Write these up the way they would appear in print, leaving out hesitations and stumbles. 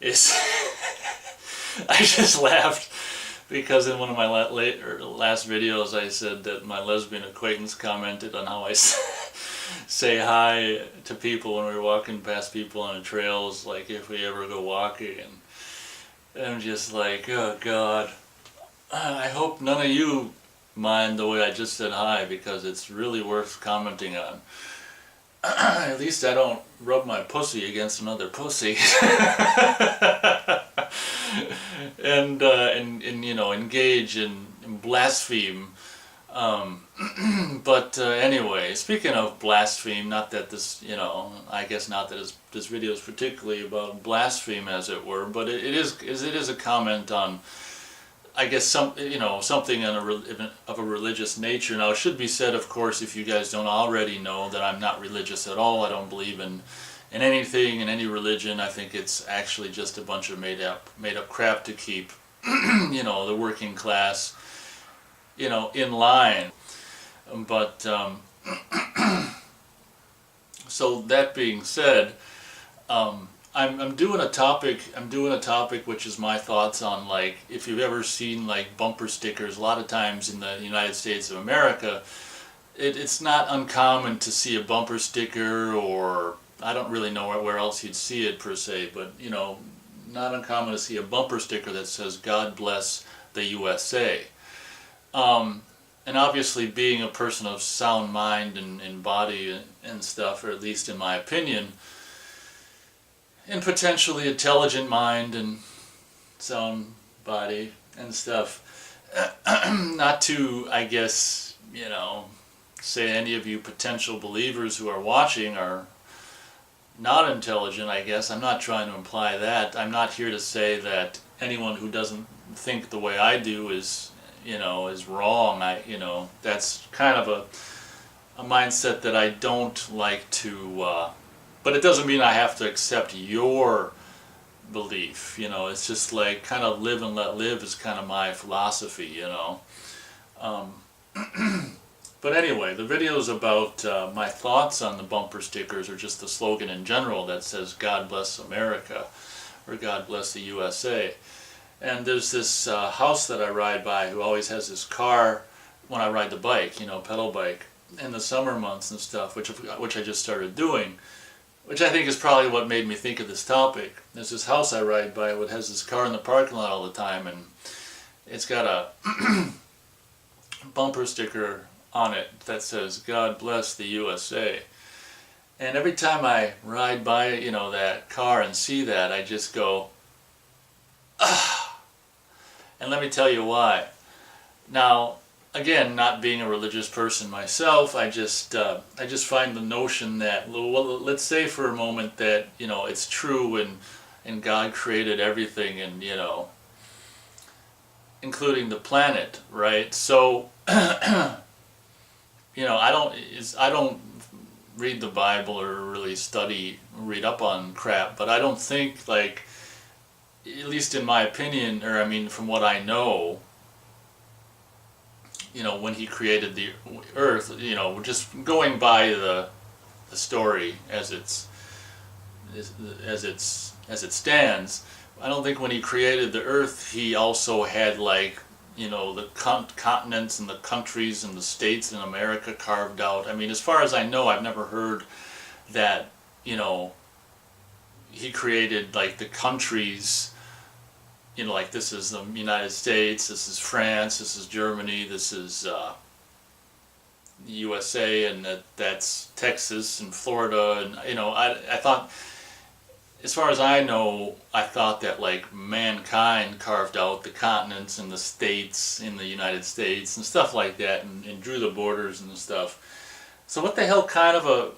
is I just laughed because in one of my last videos I said that my lesbian acquaintance commented on how I say hi to people when we're walking past people on the trails, like if we ever go walking, and I'm just like, oh God, I hope none of you mind the way I just said hi, because it's really worth commenting on. At least I don't rub my pussy against another pussy. and you know, engage in blaspheme. But anyway, speaking of blaspheme, not that this, you know, I guess not that this video is particularly about blaspheme, as it were, but it is a comment on, I guess, something of a religious nature. Now, it should be said, of course, if you guys don't already know, that I'm not religious at all. I don't believe in anything, in any religion. I think it's actually just a bunch of made up crap to keep, you know, the working class, you know, in line. But so that being said, I'm doing a topic which is my thoughts on, like, if you've ever seen like bumper stickers. A lot of times in the United States of America, it's not uncommon to see a bumper sticker, or I don't really know where else you'd see it per se, but you know, not uncommon to see a bumper sticker that says "God bless the USA." And obviously, being a person of sound mind and body and stuff, or at least in my opinion, and potentially intelligent mind and sound body and stuff, not to, I guess, you know, say any of you potential believers who are watching are not intelligent, I guess. I'm not trying to imply that. I'm not here to say that anyone who doesn't think the way I do is, you know, is wrong. You know, that's kind of a mindset that I don't like to, but it doesn't mean I have to accept your belief, you know. It's just like, kind of live and let live is kind of my philosophy, you know. But anyway, the video is about my thoughts on the bumper stickers, or just the slogan in general that says "God bless America," or "God bless the USA." And there's this house that I ride by who always has this car when I ride the bike, you know, pedal bike, in the summer months and stuff, which I just started doing, which I think is probably what made me think of this topic. There's this house I ride by that has this car in the parking lot all the time, and it's got a bumper sticker on it that says "God bless the USA." And every time I ride by, you know, that car and see that, I just go, ah. And let me tell you why. Now, again, not being a religious person myself, I just find the notion that, well, let's say for a moment that, you know, it's true, and God created everything, and, you know, including the planet, right? So, you know, I don't read the Bible or really read up on crap, but I don't think, like, at least in my opinion, or I mean from what I know, you know, when he created the earth, you know, just going by the story as it stands, I don't think when he created the earth he also had, like, you know, the continents and the countries and the states in America carved out. I mean, as far as I know, I've never heard that, you know, he created, like, the countries, you know, like, this is the United States, this is France, this is Germany, this is the USA, and that's Texas and Florida, and, you know, I thought, as far as I know, I thought that, like, mankind carved out the continents and the states in the United States and stuff like that, and drew the borders and stuff. So what the hell kind of a,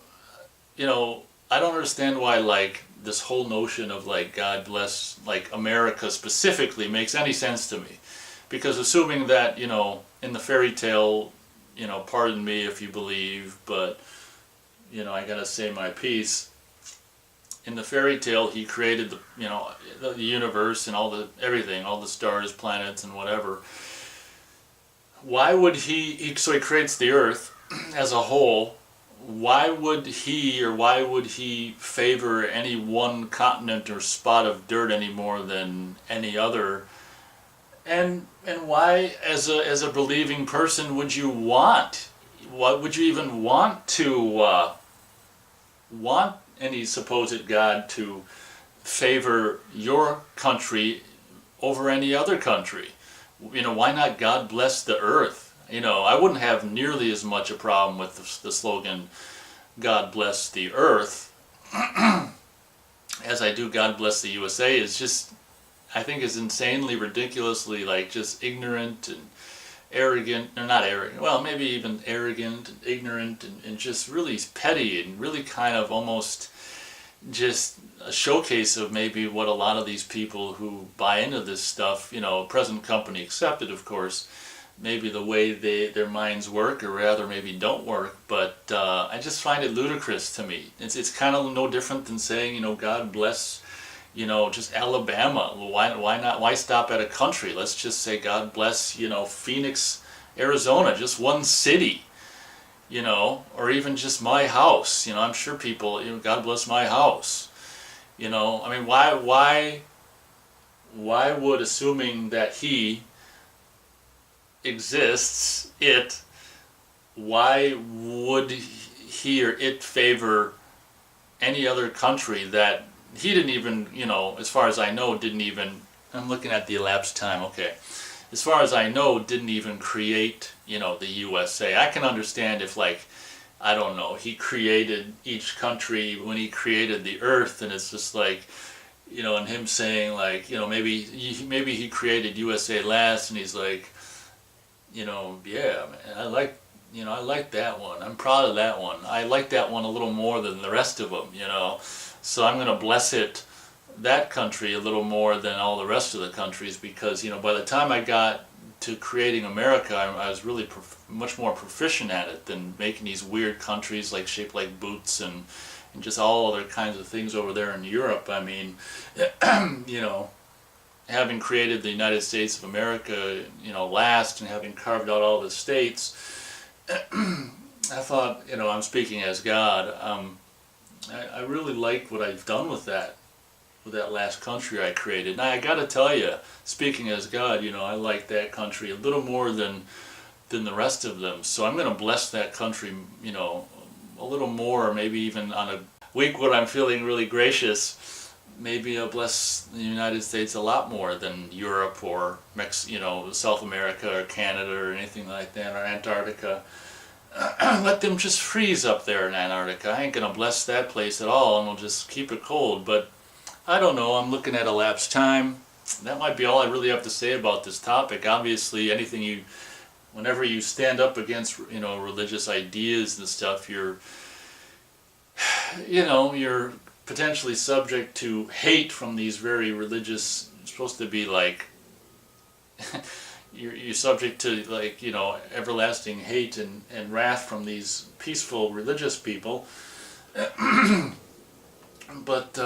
you know, I don't understand why, like, this whole notion of, like, God bless, like, America specifically makes any sense to me. Because assuming that, you know, in the fairy tale, you know, pardon me if you believe, but, you know, I gotta say my piece. In the fairy tale, he created the, you know, the universe and everything, all the stars, planets, and whatever. Why would so he creates the earth as a whole. why would he favor any one continent or spot of dirt any more than any other? And why, as a believing person, would you want? What would you even want any supposed God to favor your country over any other country? Why not God bless the earth? I wouldn't have nearly as much a problem with the slogan God bless the earth as I do God bless the USA. Is just, I think, is insanely, ridiculously, like, just ignorant and arrogant, or not arrogant, well, maybe even arrogant and ignorant, and just really petty, and really kind of almost just a showcase of maybe what a lot of these people who buy into this stuff, present company accepted, of course, maybe the way their minds work, or rather maybe don't work. But I just find it ludicrous to me. It's kind of no different than saying, God bless, just Alabama. Why not? Why stop at a country? Let's just say God bless, Phoenix, Arizona, just one city, or even just my house. I'm sure people, God bless my house. I mean, why would, assuming that he exists, why would he or it favor any other country that he didn't even, as far as I know, didn't even, I'm looking at the elapsed time, okay, as far as I know, didn't even create, the USA. I can understand if, like, I don't know, he created each country when he created the earth, and it's just like, and him saying, like, maybe he created USA last, and he's like, yeah, man, I like that one. I'm proud of that one. I like that one a little more than the rest of them, So I'm going to bless that country a little more than all the rest of the countries, because, by the time I got to creating America, I was really much more proficient at it than making these weird countries like shaped like boots and just all other kinds of things over there in Europe. I mean, having created the United States of America, last, and having carved out all the states, I thought, I'm speaking as God. I really like what I've done with that last country I created. Now, I got to tell you, speaking as God, I like that country a little more than the rest of them. So I'm going to bless that country, a little more, maybe even on a week when I'm feeling really gracious. Maybe I'll bless the United States a lot more than Europe or South America or Canada or anything like that, or Antarctica. Let them just freeze up there in Antarctica. I ain't gonna bless that place at all, and we'll just keep it cold. But I don't know, I'm looking at elapsed time. That might be all I really have to say about this topic. Obviously, whenever you stand up against, religious ideas and stuff, you're potentially subject to hate from these very religious, supposed to be like, you're subject to, like, everlasting hate and wrath from these peaceful religious people. But,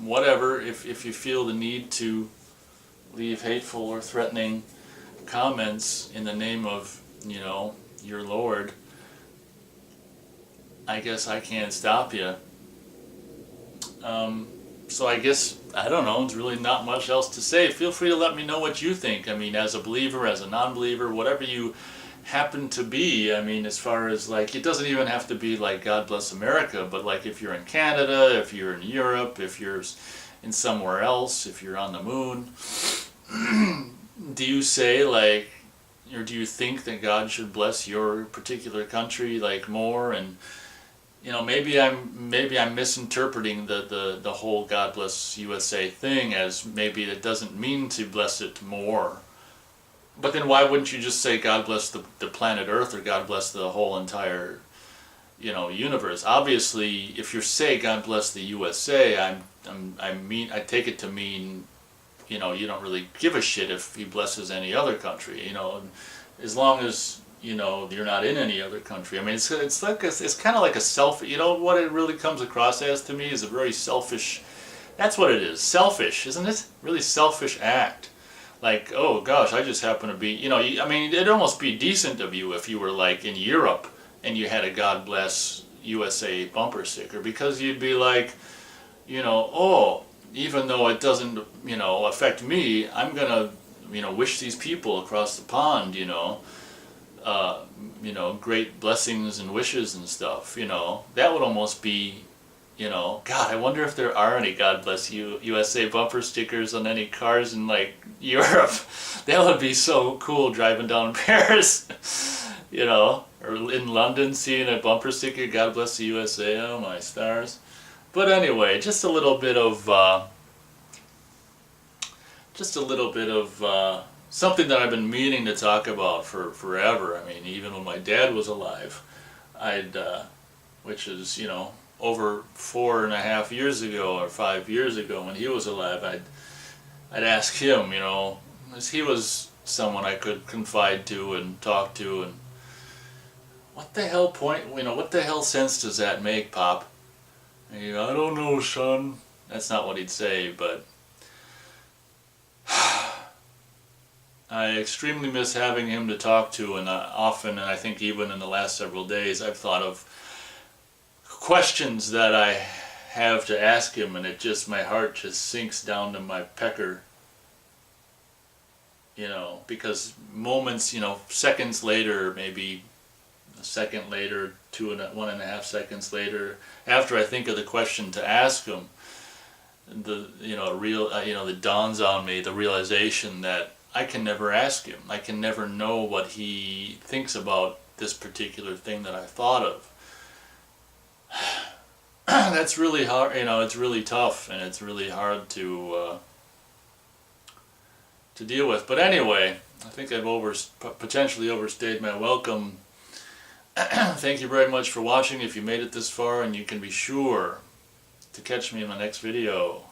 whatever, if you feel the need to leave hateful or threatening comments in the name of, your Lord, I guess I can't stop you. So I guess, I don't know, there's really not much else to say. Feel free to let me know what you think. I mean, as a believer, as a non-believer, whatever you happen to be. I mean, as far as, like, it doesn't even have to be like God bless America, but like if you're in Canada, if you're in Europe, if you're in somewhere else, if you're on the moon, do you say, like, or do you think that God should bless your particular country, like, more? And maybe I'm misinterpreting the whole God bless USA thing as maybe it doesn't mean to bless it more. But then why wouldn't you just say God bless the planet Earth, or God bless the whole entire, universe? Obviously, if you say God bless the USA, I take it to mean, you don't really give a shit if he blesses any other country, as long as you're not in any other country. I mean, it's kind of like a what it really comes across as to me is a very selfish. That's what it is. Selfish, isn't it? Really selfish act. Like, oh gosh, I just happen to be. I mean, it'd almost be decent of you if you were, like, in Europe and you had a God Bless USA bumper sticker, because you'd be like, you know, oh, even though it doesn't, you know, affect me, I'm gonna, you know, wish these people across the pond, you know, great blessings and wishes and stuff, you know. That would almost be, you know, God, I wonder if there are any God Bless USA bumper stickers on any cars in, like, Europe. That would be so cool, driving down Paris, you know, or in London, seeing a bumper sticker, God Bless the USA. Oh my stars. But anyway, just a little bit of something that I've been meaning to talk about for forever. I mean, even when my dad was alive, which is, you know, over 4.5 years ago or 5 years ago, when he was alive, I'd ask him, you know, as he was someone I could confide to and talk to, and what the hell sense does that make, Pop? And, you know, I don't know, son. That's not what he'd say, but I extremely miss having him to talk to, and often, and I think even in the last several days, I've thought of questions that I have to ask him, and my heart just sinks down to my pecker, you know, because moments, you know, seconds later, maybe a second later, 1.5 seconds later, after I think of the question to ask him, it dawns on me the realization that I can never ask him. I can never know what he thinks about this particular thing that I thought of. That's really hard, you know, it's really tough, and it's really hard to deal with. But anyway, I think I've potentially overstayed my welcome. Thank you very much for watching if you made it this far, and you can be sure to catch me in my next video.